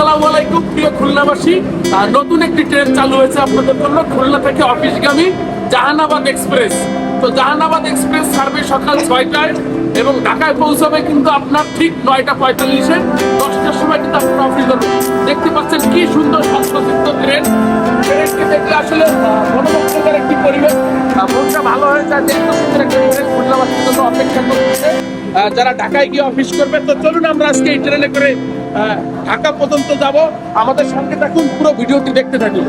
আসসালামু আলাইকুম প্রিয় খুলনাবাসী। নতুন একটি ট্রেন চালু হয়েছে আপনাদের জন্য, খুলনা থেকে অফিসগামী জাহানাবাদ এক্সপ্রেস। তো জাহানাবাদ এক্সপ্রেস ছাড়বে সকাল 6টায় এবং ঢাকায় পৌঁছাবে কিন্তু আপনার ঠিক 9:45-এ। 10টার সময় কিন্তু আপনার অফিস যাবে। দেখতে পাচ্ছেন কি সুন্দর সংস্কৃত ট্রেন। ট্রেনকে দেখলে আসলে মনোমুগ্ধকর একটি পরিবেশ, মনটা ভালো হয়ে যায় যে এত সুন্দর একটা ট্রেন খুলনাবাসীর জন্য অপেক্ষা করতেছে যারা ঢাকায় গিয়ে অফিস করবে। তো চলুন আমরা আজকে এই ট্রেনে করে ঢাকা পর্যন্ত যাব। আমাদের সঙ্গে থাকুন, পুরো ভিডিওটি দেখতে থাকুন।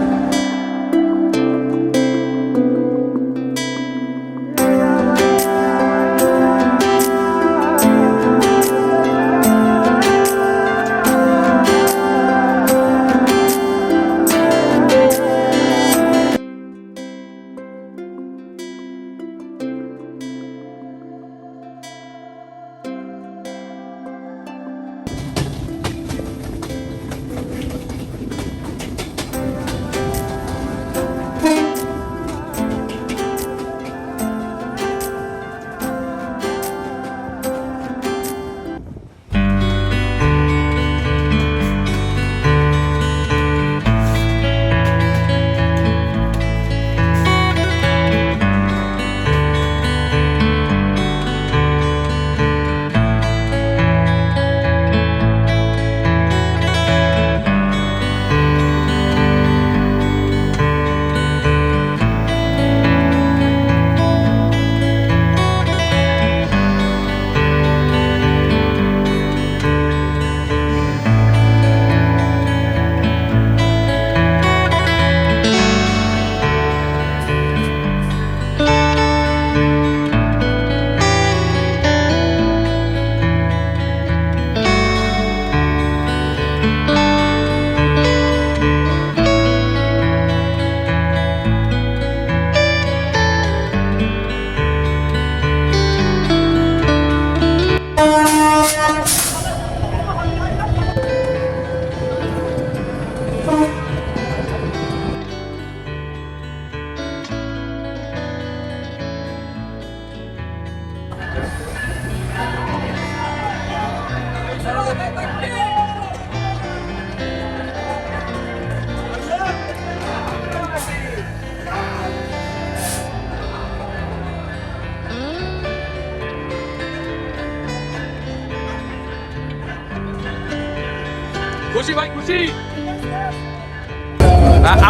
খুশি ভাই, খুশি।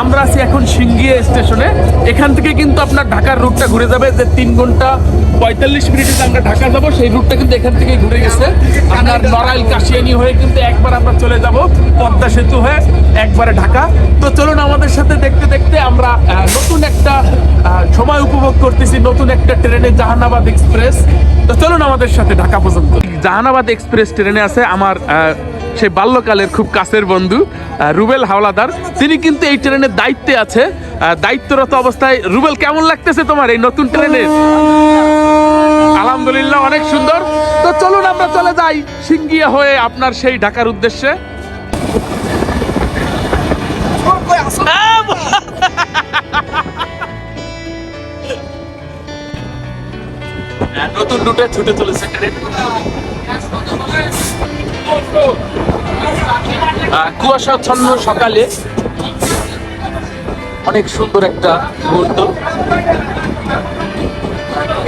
আমরা আছি এখন সিঙ্গিয়া স্টেশনে। এখান থেকে কিন্তু আপনার ঢাকার রুটটা ঘুরে যাবে, যে 3 ঘন্টা 45 মিনিটে আমরা ঢাকা যাব, সেই রুটটা কিন্তু এখান থেকেই ঘুরে গেছে। আপনার নড়াইল কাশিয়ানী হয়ে কিন্তু একবার আমরা চলে যাব পদ্মা সেতু হয়ে একবারে ঢাকা। তো চলুন আমাদের সাথে দেখতে দেখতে আমরা নতুন একটা সময় উপভোগ করতেছি, নতুন একটা ট্রেনে, জাহানাবাদ এক্সপ্রেস। তো চলুন আমাদের সাথে ঢাকা পর্যন্ত। জাহানাবাদ এক্সপ্রেস ট্রেনে আছে আমার সেই বাল্যকালের খুব কাছের বন্ধু রুবেল হাওলাদার। তিনি কিন্তু এই ট্রেনের দায়িত্বে আছে, দায়িত্বরত অবস্থায়। রুবেল, কেমন লাগতেছে তোমার এই নতুন ট্রেনে? আলহামদুলিল্লাহ, অনেক সুন্দর। তো চলুন আমরা চলে যাই সিঙ্গিয়া হয়ে আপনার সেই ঢাকার উদ্দেশ্যে। নতুন রুটে ছুটে চলেছে ট্রেন। কুয়াশাচ্ছন্ন সকালে অনেক সুন্দর একটা মুহূর্ত।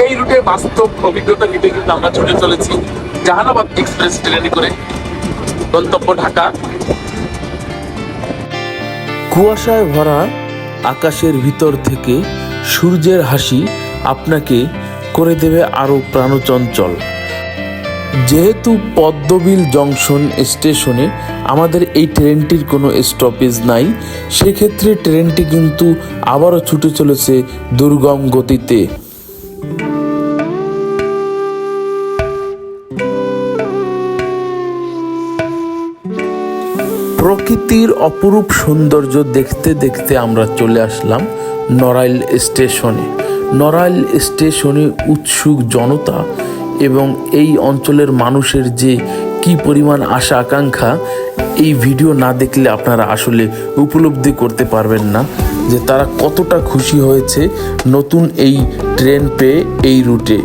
এই রুটে বাস্তব অভিজ্ঞতা নিতে কিন্তু আমরা ছুটে চলেছি জাহানাবাদ এক্সপ্রেস ট্রেনে করে, গন্তব্য ঢাকা। কুয়াশায় ভরা আকাশের ভিতর থেকে সূর্যের হাসি আপনাকে করে দেবে আরো প্রাণচঞ্চল। যেহেতু পদ্মবিল জংশন স্টেশনে আমাদের এই ট্রেনটির কোনো স্টপেজ নাই, সেক্ষেত্রে ট্রেনটি কিন্তু আবারও ছুটে চলেছে দুর্গম গতিতে। প্রকৃতির অপরূপ সৌন্দর্য দেখতে দেখতে আমরা চলে আসলাম নড়াইল স্টেশনে। নড়াইল স্টেশনে উৎসুক জনতা এবং এই অঞ্চলের মানুষের যে কি পরিমাণ আশা আকাঙ্ক্ষা, এই ভিডিও না দেখলে আপনারা আসলে উপলব্ধি করতে পারবেন না যে তারা কতটা খুশি হয়েছে নতুন এই ট্রেন পেয়ে এই রুটে।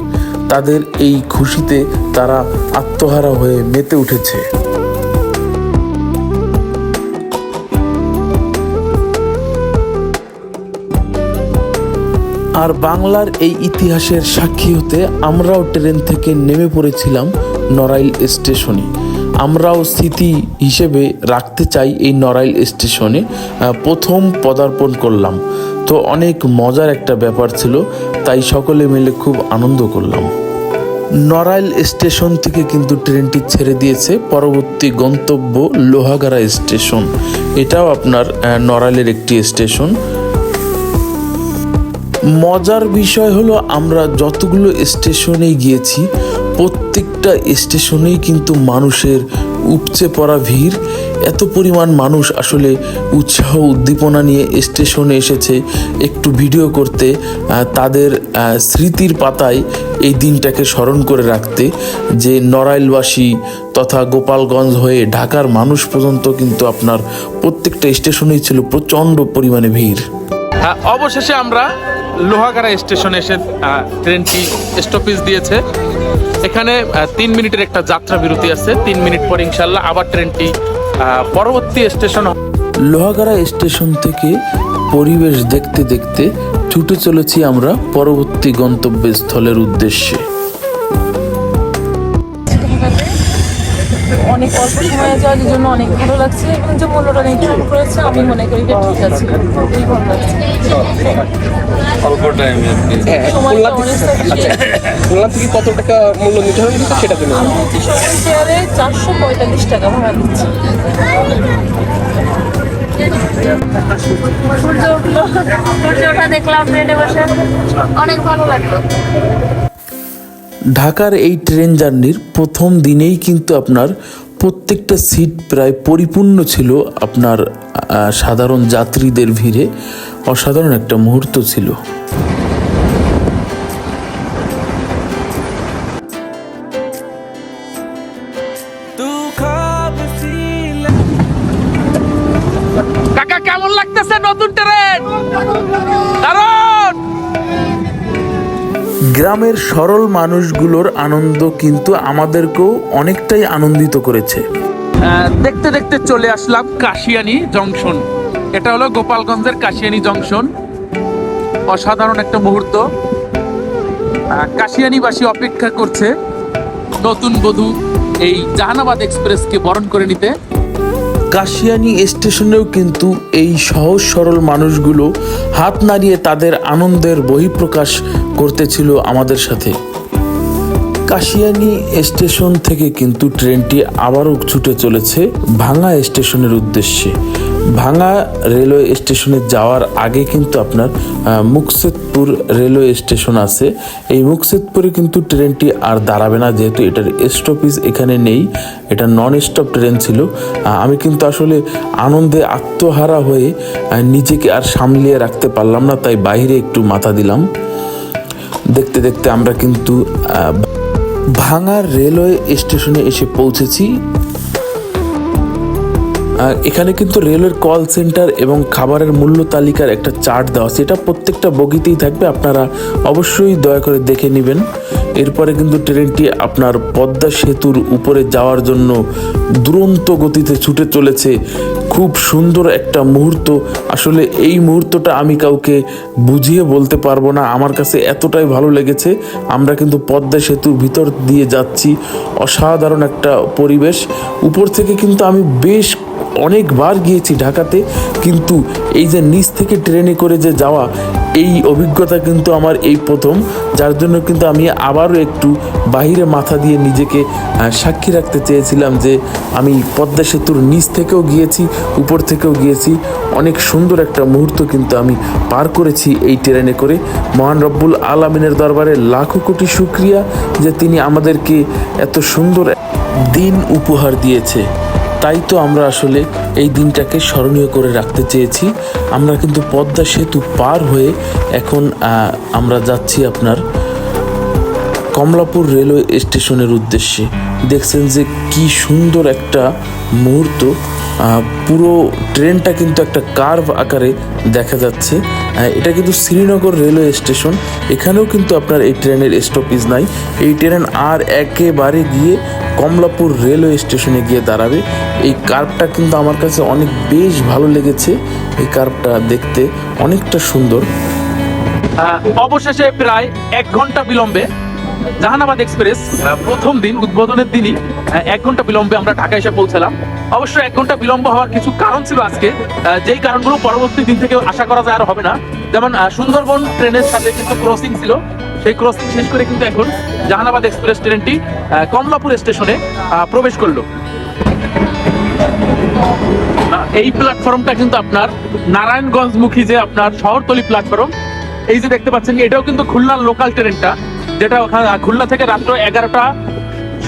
তাদের এই খুশিতে তারা আত্মহারা হয়ে মেতে উঠেছে। আর বাংলার এই ইতিহাসের সাক্ষী হতে আমরাও ট্রেন থেকে নেমে পড়েছিলাম নড়াইল স্টেশনে। আমরাও স্মৃতি হিসেবে রাখতে চাই এই নড়াইল স্টেশনে প্রথম পদার্পণ করলাম। তো অনেক মজার একটা ব্যাপার ছিল, তাই সকলে মিলে খুব আনন্দ করলাম। নড়াইল স্টেশন থেকে কিন্তু ট্রেনটি ছেড়ে দিয়েছে, পরবর্তী গন্তব্য লোহাগাড়া স্টেশন। এটাও আপনার নড়াইলের একটি স্টেশন। মজার বিষয় হলো আমরা যতগুলো স্টেশনে গিয়েছি প্রত্যেকটা স্টেশনেই কিন্তু মানুষের উপচে পড়া ভিড়। এত পরিমাণ মানুষ আসলে উৎসাহ উদ্দীপনা নিয়ে স্টেশনে এসেছে একটু ভিডিও করতে, তাদের স্মৃতির পাতায় এই দিনটাকে স্মরণ করে রাখতে, যে নড়াইলবাসী তথা গোপালগঞ্জ হয়ে ঢাকার মানুষ পর্যন্ত কিন্তু আপনার প্রত্যেকটা স্টেশনেই ছিল প্রচণ্ড পরিমাণে ভিড়। অবশেষে আমরা লোহাগাড়া স্টেশনে এসে ট্রেনটি স্টপেজ দিয়েছে। এখানে 3 মিনিটের একটা যাত্রা বিরতি আছে। 3 মিনিট পর ইনশাল্লাহ আবার ট্রেনটি পরবর্তী স্টেশন। লোহাগাড়া স্টেশন থেকে পরিবেশ দেখতে দেখতে ছুটে চলেছি আমরা পরবর্তী গন্তব্যস্থলের উদ্দেশ্যে। অনেক অল্প সময়ে যাওয়ার জন্য অনেক ভালো লাগছে এবং যে মূল্যটা নির্ধারণ করেছে আমি মনে করি যে ঠিক আছে, খুবই ভালো লাগছে। অল্প টাইমে সময়টা অনেক খুলনা থেকে কত টাকা মূল্য নির্ধারণ করছে সেটা তুমি আমি হচ্ছে সকাল শেয়ারে 445 টাকা ভাড়া দিচ্ছি। সূর্যটা দেখলাম ট্রেনে বসে, অনেক ভালো লাগলো। ঢাকার এই ট্রেন জার্নির প্রথম দিনেই কিন্তু আপনার প্রত্যেকটা সিট প্রায় পরিপূর্ণ ছিল আপনার সাধারণ যাত্রীদের ভিড়ে। অসাধারণ একটা মুহূর্ত ছিল। কাকা কেমন লাগতেছে নতুন ট্রেন? দারুণ। গ্রামের সরল মানুষগুলোর আনন্দ কিন্তু আমাদেরকেও অনেকটাই আনন্দিত করেছে। দেখতে দেখতে চলে আসলাম কাশিয়ানী জংশন। এটা হলো গোপালগঞ্জের কাশিয়ানী জংশন। অসাধারণ একটা মুহূর্ত। কাশিয়ানীবাসী অপেক্ষা করছে নতুন বধূ এই জাহানাবাদ এক্সপ্রেসকে বরণ করে নিতে। কাশিয়ানী স্টেশনেও কিন্তু এই সহজ সরল মানুষগুলো হাত নাড়িয়ে তাদের আনন্দের বহিঃপ্রকাশ করতেছিল আমাদের সাথে। কাশিয়ানী স্টেশন থেকে কিন্তু ট্রেনটি আবারও ছুটে চলেছে ভাঙ্গা স্টেশনের উদ্দেশ্যে। ভাঙ্গা রেলওয়ে স্টেশনে যাওয়ার আগে কিন্তু আপনার মুকসেদপুর রেলওয়ে স্টেশন আছে। এই মুকসেদপুরে কিন্তু ট্রেনটি আর দাঁড়াবে না, যেহেতু এটার স্টপেজ এখানে নেই। এটা নন স্টপ ট্রেন ছিল। আমি কিন্তু আসলে আনন্দে আত্মহারা হয়ে নিজেকে আর সামলিয়ে রাখতে পারলাম না, তাই বাইরে একটু মাথা দিলাম। দেখতে দেখতে আমরা কিন্তু ভাঙ্গা রেলওয়ে স্টেশনে এসে পৌঁছেছি। এখানে কিন্তু রেলের কল সেন্টার এবং খাবারের মূল্য তালিকার একটা চার্ট দেওয়া আছে। এটা প্রত্যেকটা বগিতেই থাকবে, আপনারা অবশ্যই দয়া করে দেখে নেবেন। এরপরে কিন্তু ট্রেনটি আপনার পদ্মা সেতুর উপরে যাওয়ার জন্য দুরন্ত গতিতে ছুটে চলেছে। খুব সুন্দর একটা মুহূর্ত। আসলে এই মুহূর্তটা আমি কাউকে বুঝিয়ে বলতে পারবো না, আমার কাছে এতটাই ভালো লেগেছে। আমরা কিন্তু পদ্মা সেতুর ভিতর দিয়ে যাচ্ছি। অসাধারণ একটা পরিবেশ। উপর থেকে কিন্তু আমি বেশ অনেকবার গিয়েছি ঢাকাতে, কিন্তু এই যে নিচ থেকে ট্রেনে করে যে যাওয়া, এই অভিজ্ঞতা কিন্তু আমার এই প্রথম। যার জন্য কিন্তু আমি আবারও একটু বাহিরে মাথা দিয়ে নিজেকে সাক্ষী রাখতে চেয়েছিলাম যে আমি পদ্মা সেতুর নিচ থেকেও গিয়েছি, উপর থেকেও গিয়েছি। অনেক সুন্দর একটা মুহূর্ত কিন্তু আমি পার করেছি এই ট্রেনে করে। মহান রব্বুল আলামিনের দরবারে লাখো কোটি শুকরিয়া যে তিনি আমাদেরকে এত সুন্দর দিন উপহার দিয়েছে। তাই তো আমরা আসলে এই দিনটাকে স্মরণীয় করে রাখতে চেয়েছি। আমরা কিন্তু পদ্মা সেতু পার হয়ে এখন আমরা যাচ্ছি আপনার কমলাপুর রেলওয়ে স্টেশনের উদ্দেশ্যে। দেখছেন যে কি সুন্দর একটা মুহূর্ত। পুরো ট্রেনটা কিন্তু একটা কার্ভ আকারে দেখা যাচ্ছে। এটা কিন্তু শ্রীনগর রেলওয়ে স্টেশন। এখানেও কিন্তু আপনার এই ট্রেনের স্টপেজ নাই। এই ট্রেন আর একেবারে গিয়ে কমলাপুর রেলওয়ে স্টেশনে গিয়ে দাঁড়াবে। এই কার্ভটা কিন্তু আমার কাছে অনেক বেশ ভালো লেগেছে। এই কার্ভটা দেখতে অনেকটা সুন্দর। অবশেষে প্রায় 1 ঘন্টা বিলম্বে জাহানাবাদ এক্সপ্রেস প্রথম দিন উদ্বোধনের দিনই 1 ঘন্টা বিলম্বে আমরা ঢাকা এসে পৌঁছালাম। অবশ্য 1 ঘন্টা বিলম্ব হওয়ার কিছু কারণ ছিল আজকে, যেই কারণগুলো পরবর্তী দিন থেকে আশা করা যায় আর হবে না। যেমন সুন্দরবন ট্রেনের সাথে কিন্তু ক্রসিং ছিল, সেই ক্রসিং শেষ করে কিন্তু এখন জাহানাবাদ এক্সপ্রেস ট্রেনটি কমলাপুর স্টেশনে প্রবেশ করলো। এই প্ল্যাটফর্মটা কিন্তু আপনার নারায়ণগঞ্জমুখী যে আপনার শহরতলি প্ল্যাটফর্ম, এই যে দেখতে পাচ্ছেন, এটাও কিন্তু খুলনার লোকাল ট্রেনটা, যেটা খুলনা থেকে রাত্র 11টা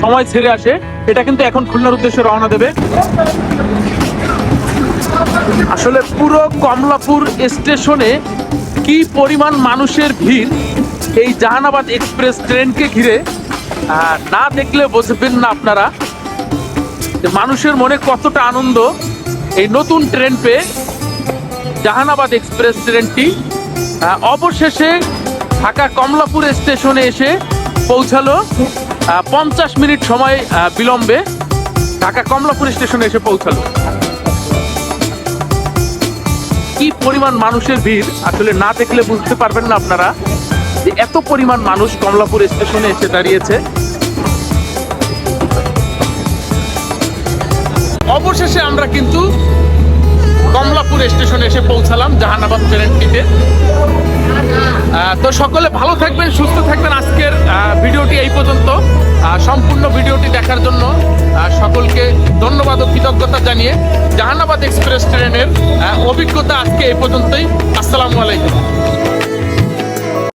সময় ছেড়ে আসে, এটা কিন্তু এখন খুলনার উদ্দেশ্যে রওনা দেবে। আসলে পুরো কমলাপুর স্টেশনে কি পরিমাণ মানুষের ভিড় এই জাহানাবাদ এক্সপ্রেস ট্রেনকে ঘিরে, না দেখলে বুঝবেন না আপনারা যে মানুষের মনে কতটা আনন্দ এই নতুন ট্রেন পেয়ে। জাহানাবাদ এক্সপ্রেস ট্রেনটি অবশেষে ঢাকা কমলাপুর স্টেশনে এসে পৌঁছালো। 50 মিনিট সময় বিলম্বে ঢাকা কমলাপুর স্টেশনে এসে পৌঁছালো। কি পরিমাণ মানুষের ভিড়, আসলে না দেখলে বুঝতে পারবেন না আপনারা যে এত পরিমাণ মানুষ কমলাপুর স্টেশনে এসে দাঁড়িয়েছে। অবশেষে আমরা কিন্তু কমলাপুর স্টেশনে এসে পৌঁছালাম জাহানাবাদ ট্রেনটিতে। তো সকলে ভালো থাকবেন, সুস্থ থাকবেন। আজকের ভিডিওটি এই পর্যন্ত। সম্পূর্ণ ভিডিওটি দেখার জন্য সকলকে ধন্যবাদ ও কৃতজ্ঞতা জানিয়ে জাহানাবাদ এক্সপ্রেস ট্রেনের অভিজ্ঞতা আজকে এই পর্যন্তই। আসসালামু আলাইকুম।